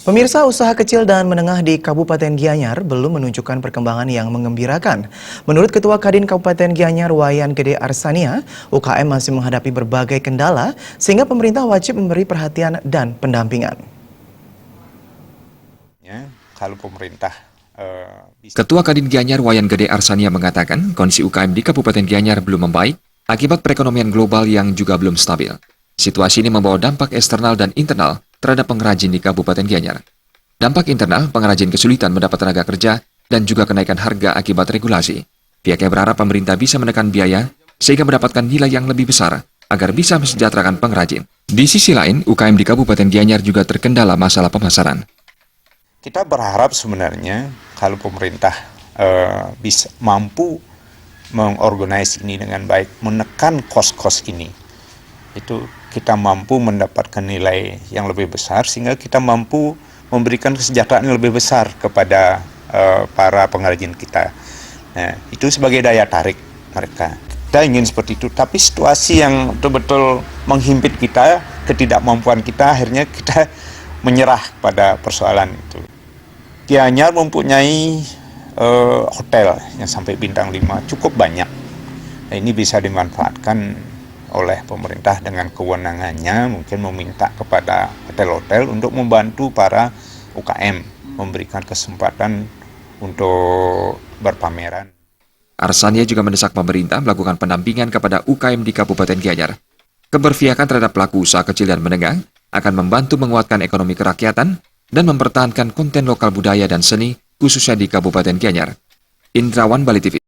Pemirsa, usaha kecil dan menengah di Kabupaten Gianyar belum menunjukkan perkembangan yang mengembirakan. Menurut Ketua Kadin Kabupaten Gianyar, Wayan Gede Arsania, UKM masih menghadapi berbagai kendala sehingga pemerintah wajib memberi perhatian dan pendampingan. Kalau pemerintah Ketua Kadin Gianyar Wayan Gede Arsania mengatakan kondisi UKM di Kabupaten Gianyar belum membaik akibat perekonomian global yang juga belum stabil. Situasi ini membawa dampak eksternal dan internal terhadap pengrajin di Kabupaten Gianyar. Dampak internal, pengrajin kesulitan mendapat tenaga kerja dan juga kenaikan harga akibat regulasi. Pihaknya berharap pemerintah bisa menekan biaya sehingga mendapatkan nilai yang lebih besar agar bisa mesejahterakan pengrajin. Di sisi lain, UKM di Kabupaten Gianyar juga terkendala masalah pemasaran. Kita berharap sebenarnya kalau pemerintah bisa mampu mengorganisasi ini dengan baik, menekan kos-kos ini, itu kita mampu mendapatkan nilai yang lebih besar sehingga kita mampu memberikan kesejahteraan yang lebih besar kepada para pengrajin kita. Nah, itu sebagai daya tarik mereka. Kita ingin seperti itu, tapi situasi yang betul-betul menghimpit kita, ketidakmampuan kita, akhirnya kita menyerah pada persoalan itu. Gianyar mempunyai hotel yang sampai bintang 5 cukup banyak. Nah, ini bisa dimanfaatkan oleh pemerintah dengan kewenangannya, mungkin meminta kepada hotel-hotel untuk membantu para UKM, memberikan kesempatan untuk berpameran. Arsania juga mendesak pemerintah melakukan pendampingan kepada UKM di Kabupaten Gianyar. Keberpihakan terhadap pelaku usaha kecil dan menengah akan membantu menguatkan ekonomi kerakyatan dan mempertahankan konten lokal budaya dan seni khususnya di Kabupaten Gianyar. Indrawan, Bali TV.